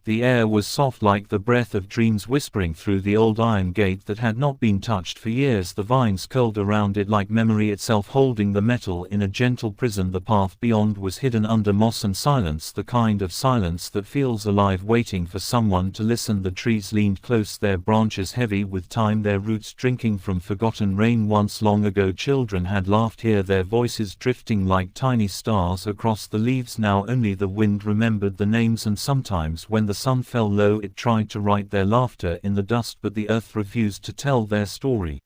The air was soft like the breath of dreams whispering through the old iron gate that had not been touched for years. The vines curled around it like memory itself, holding the metal in a gentle prison. The path beyond was hidden under moss and silence, the kind of silence that feels alive, waiting for someone to listen. The trees leaned close, their branches heavy with time, their roots drinking from forgotten rain. Once long ago children had laughed here, their voices drifting like tiny stars across the leaves. Now only the wind remembered the names, and sometimes when the sun fell low it tried to write their laughter in the dust, but the earth refused to tell their story.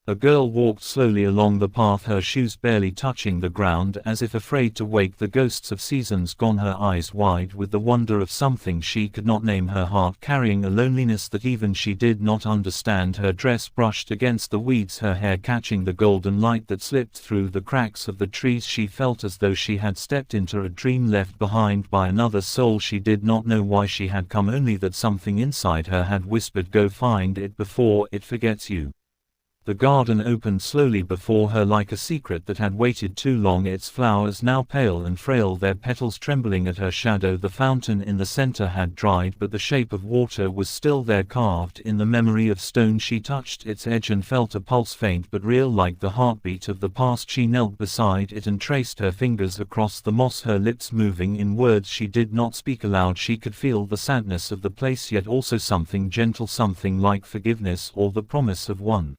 A girl walked slowly along the path, her shoes barely touching the ground, as if afraid to wake the ghosts of seasons gone, her eyes wide with the wonder of something she could not name, her heart carrying a loneliness that even she did not understand. Her dress brushed against the weeds, her hair catching the golden light that slipped through the cracks of the trees. She felt as though she had stepped into a dream left behind by another soul. She did not know why she had come, only that something inside her had whispered, "Go find it before it forgets you." The garden opened slowly before her like a secret that had waited too long, its flowers now pale and frail, their petals trembling at her shadow. The fountain in the center had dried, but the shape of water was still there, carved in the memory of stone. She touched its edge and felt a pulse, faint but real, like the heartbeat of the past. She knelt beside it and traced her fingers across the moss, her lips moving in words she did not speak aloud. She could feel the sadness of the place, yet also something gentle, something like forgiveness or the promise of one.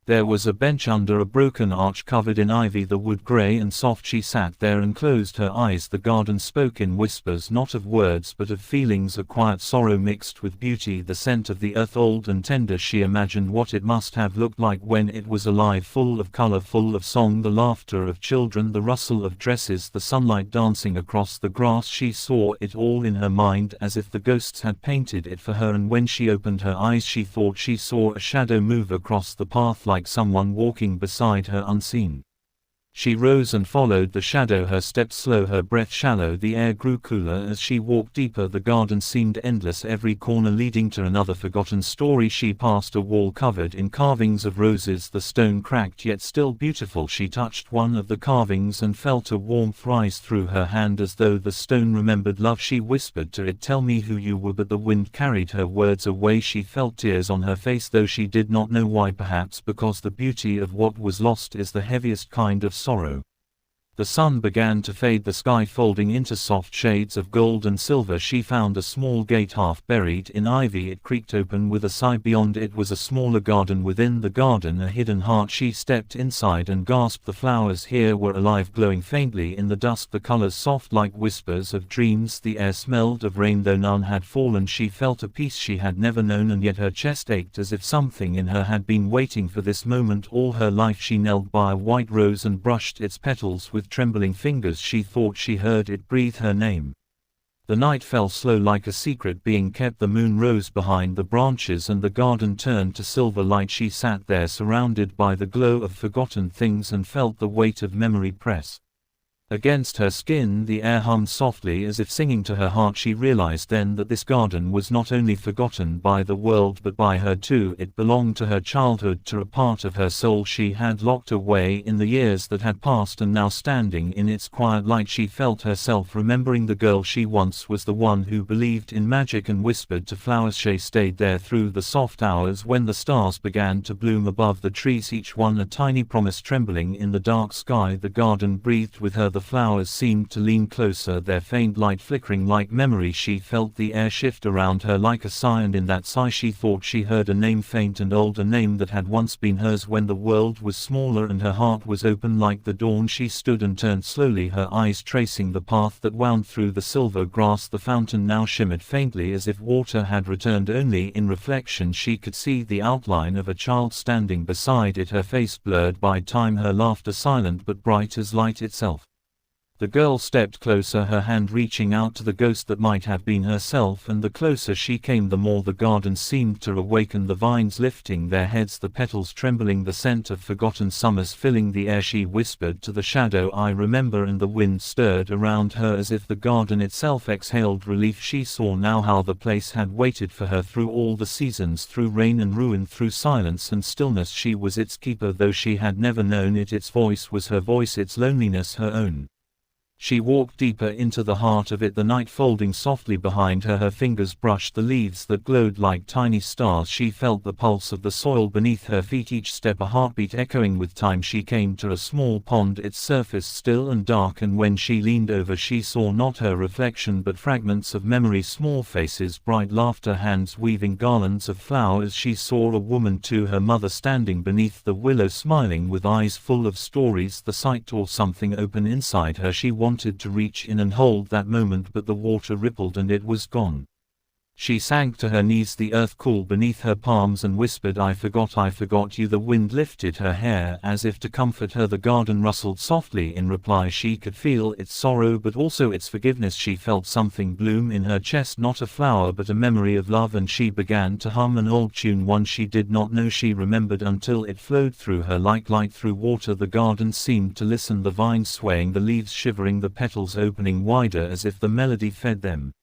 There was a bench under a broken arch covered in ivy, the wood gray and soft. She sat there and closed her eyes. The garden spoke in whispers, not of words but of feelings, a quiet sorrow mixed with beauty, the scent of the earth old and tender. She imagined what it must have looked like when it was alive, full of color, full of song, the laughter of children, the rustle of dresses, the sunlight dancing across the grass. She saw it all in her mind as if the ghosts had painted it for her, and when she opened her eyes she thought she saw a shadow move across the path like someone walking beside her unseen. She rose and followed the shadow, her steps slow, her breath shallow. The air grew cooler as she walked deeper. The garden seemed endless, every corner leading to another forgotten story. She passed a wall covered in carvings of roses, the stone cracked yet still beautiful. She touched one of the carvings and felt a warmth rise through her hand as though the stone remembered love. She whispered to it, "Tell me who you were," but the wind carried her words away. She felt tears on her face, though she did not know why, perhaps because the beauty of what was lost is the heaviest kind of sorrow. The sun began to fade, the sky folding into soft shades of gold and silver. She found a small gate half buried in ivy. It creaked open with a sigh. Beyond it was a smaller garden, within the garden a hidden heart. She stepped inside and gasped. The flowers here were alive, glowing faintly in the dusk, the colors soft like whispers of dreams. The air smelled of rain, though none had fallen. She felt a peace she had never known, and yet her chest ached as if something in her had been waiting for this moment all her life. She knelt by a white rose and brushed its petals with trembling fingers. She thought she heard it breathe her name. The night fell slow like a secret being kept. The moon rose behind the branches and the garden turned to silver light. She sat there surrounded by the glow of forgotten things and felt the weight of memory press against her skin. The air hummed softly as if singing to her heart. She realized then that this garden was not only forgotten by the world but by her too. It belonged to her childhood, to a part of her soul she had locked away in the years that had passed, and now standing in its quiet light she felt herself remembering the girl she once was, the one who believed in magic and whispered to flowers. She stayed there through the soft hours when the stars began to bloom above the trees, each one a tiny promise trembling in the dark sky. The garden breathed with her. The flowers seemed to lean closer, their faint light flickering like memory. She felt the air shift around her like a sigh, and in that sigh she thought she heard a name, faint and old, a name that had once been hers when the world was smaller and her heart was open like the dawn. She stood and turned slowly, her eyes tracing the path that wound through the silver grass. The fountain now shimmered faintly as if water had returned. Only in reflection she could see the outline of a child standing beside it, her face blurred by time, her laughter silent but bright as light itself. The girl stepped closer, her hand reaching out to the ghost that might have been herself, and the closer she came the more the garden seemed to awaken, the vines lifting their heads, the petals trembling, the scent of forgotten summers filling the air. She whispered to the shadow, "I remember," and the wind stirred around her as if the garden itself exhaled relief. She saw now how the place had waited for her through all the seasons, through rain and ruin, through silence and stillness. She was its keeper, though she had never known it. Its voice was her voice, its loneliness her own. She walked deeper into the heart of it, the night folding softly behind her. Her fingers brushed the leaves that glowed like tiny stars. She felt the pulse of the soil beneath her feet, each step a heartbeat echoing with time. She came to a small pond, its surface still and dark, and when she leaned over she saw not her reflection but fragments of memory, small faces, bright laughter, hands weaving garlands of flowers. She saw a woman too, her mother, standing beneath the willow, smiling with eyes full of stories. The sight tore something open inside her. She wanted to reach in and hold that moment, but the water rippled and it was gone. She sank to her knees, the earth cool beneath her palms, and whispered, I forgot you." The wind lifted her hair as if to comfort her. The garden rustled softly in reply. She could feel its sorrow but also its forgiveness. She felt something bloom in her chest, not a flower but a memory of love, and she began to hum an old tune, one she did not know she remembered until it flowed through her like light through water. The garden seemed to listen, the vines swaying, the leaves shivering, the petals opening wider as if the melody fed them.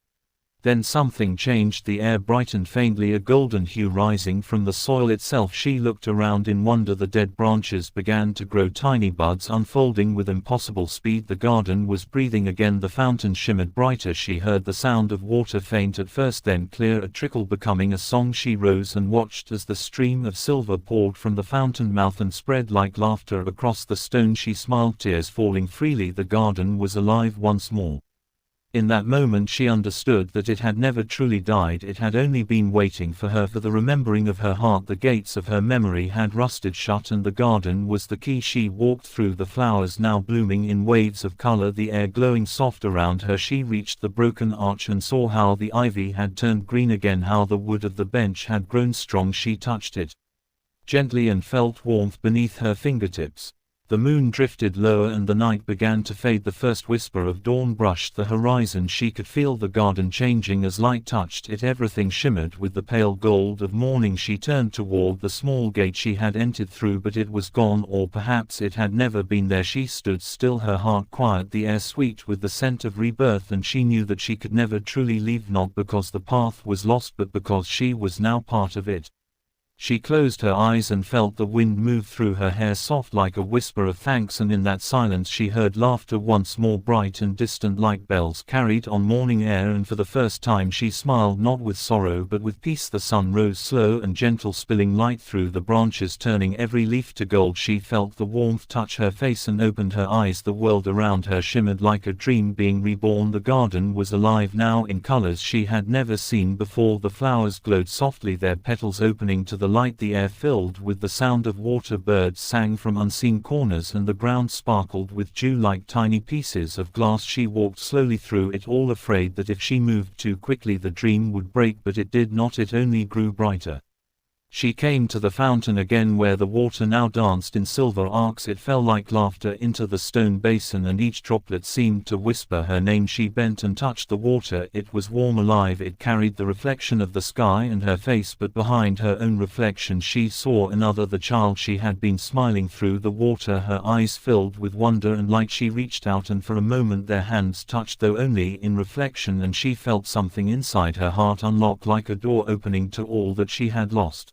Then something changed, the air brightened faintly, a golden hue rising from the soil itself. She looked around in wonder. The dead branches began to grow, tiny buds unfolding with impossible speed. The garden was breathing again, the fountain shimmered brighter. She heard the sound of water, faint at first, then clear, a trickle becoming a song. She rose and watched as the stream of silver poured from the fountain mouth and spread like laughter across the stone. She smiled, tears falling freely. The garden was alive once more. In that moment she understood that it had never truly died, it had only been waiting for her, for the remembering of her heart. The gates of her memory had rusted shut and the garden was the key. She walked through the flowers now blooming in waves of color, the air glowing soft around her. She reached the broken arch and saw how the ivy had turned green again, how the wood of the bench had grown strong. She touched it gently and felt warmth beneath her fingertips. The moon drifted lower and the night began to fade. The first whisper of dawn brushed the horizon. She could feel the garden changing as light touched it. Everything shimmered with the pale gold of morning. She turned toward the small gate she had entered through, but it was gone, or perhaps it had never been there. She stood still, her heart quiet, the air sweet with the scent of rebirth, and she knew that she could never truly leave, not because the path was lost but because she was now part of it. She closed her eyes and felt the wind move through her hair, soft like a whisper of thanks, and in that silence she heard laughter once more, bright and distant like bells carried on morning air, and for the first time she smiled, not with sorrow but with peace. The sun rose slow and gentle, spilling light through the branches, turning every leaf to gold. She felt the warmth touch her face and opened her eyes. The world around her shimmered like a dream being reborn. The garden was alive now in colors she had never seen before. The flowers glowed softly, their petals opening to the light. The air filled with the sound of water, birds sang from unseen corners, and the ground sparkled with dew like tiny pieces of glass. She walked slowly through it all, afraid that if she moved too quickly the dream would break, but it did not, it only grew brighter. She came to the fountain again, where the water now danced in silver arcs. It fell like laughter into the stone basin, and each droplet seemed to whisper her name. She bent and touched the water. It was warm, alive. It carried the reflection of the sky and her face, but behind her own reflection she saw another, the child she had been smiling through the water. Her eyes filled with wonder and light. She reached out and for a moment their hands touched, though only in reflection, and she felt something inside her heart unlock like a door opening to all that she had lost.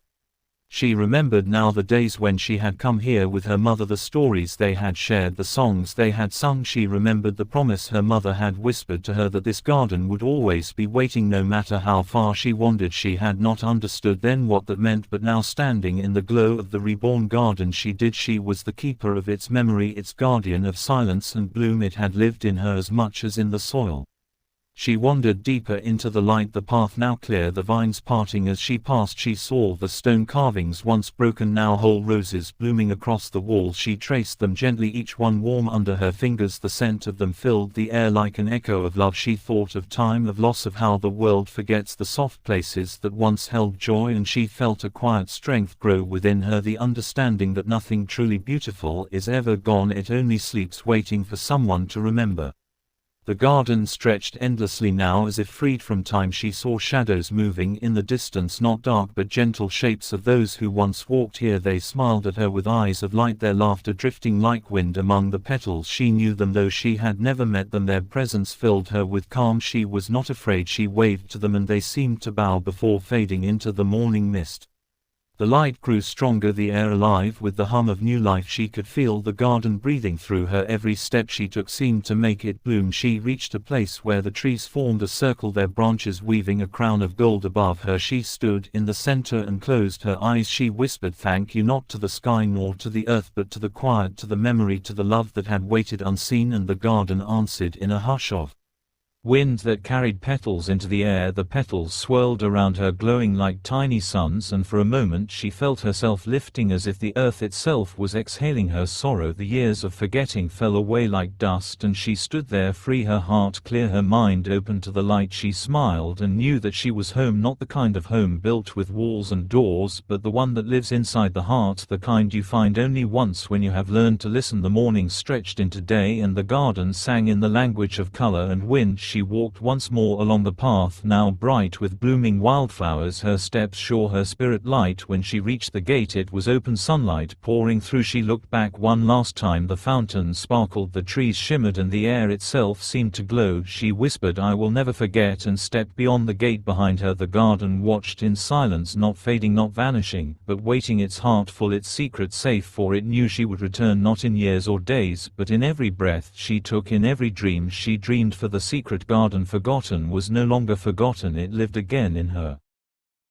She remembered now the days when she had come here with her mother, the stories they had shared, the songs they had sung. She remembered the promise her mother had whispered to her, that this garden would always be waiting no matter how far she wandered. She had not understood then what that meant, but now standing in the glow of the reborn garden she did. She was the keeper of its memory, its guardian of silence and bloom. It had lived in her as much as in the soil. She wandered deeper into the light, the path now clear, the vines parting as she passed. She saw the stone carvings once broken, now whole, roses blooming across the walls. She traced them gently, each one warm under her fingers. The scent of them filled the air like an echo of love. She thought of time, of loss, of how the world forgets the soft places that once held joy, and she felt a quiet strength grow within her, the understanding that nothing truly beautiful is ever gone, it only sleeps waiting for someone to remember. The garden stretched endlessly now, as if freed from time. She saw shadows moving in the distance, not dark but gentle shapes of those who once walked here. They smiled at her with eyes of light, their laughter drifting like wind among the petals. She knew them though she had never met them. Their presence filled her with calm. She was not afraid. She waved to them and they seemed to bow before fading into the morning mist. The light grew stronger, the air alive with the hum of new life. She could feel the garden breathing through her. Every step she took seemed to make it bloom. She reached a place where the trees formed a circle, their branches weaving a crown of gold above her. She stood in the center and closed her eyes. She whispered, "Thank you, not to the sky nor to the earth, but to the quiet, to the memory, to the love that had waited unseen." And the garden answered in a hush of wind that carried petals into the air. The petals swirled around her, glowing like tiny suns, and for a moment she felt herself lifting as if the earth itself was exhaling her sorrow. The years of forgetting fell away like dust, and she stood there free, her heart clear, her mind open to the light. She smiled and knew that she was home, not the kind of home built with walls and doors, but the one that lives inside the heart, the kind you find only once when you have learned to listen. The morning stretched into day, and the garden sang in the language of color and wind. She walked once more along the path, now bright with blooming wildflowers, her steps sure, her spirit light. When she reached the gate, it was open, sunlight pouring through. She looked back one last time. The fountain sparkled, the trees shimmered, and the air itself seemed to glow. She whispered, "I will never forget," and stepped beyond the gate. Behind her the garden watched in silence, not fading, not vanishing, but waiting, its heart full, its secret safe, for it knew she would return, not in years or days, but in every breath she took, in every dream she dreamed. For the secret garden forgotten was no longer forgotten, it lived again in her.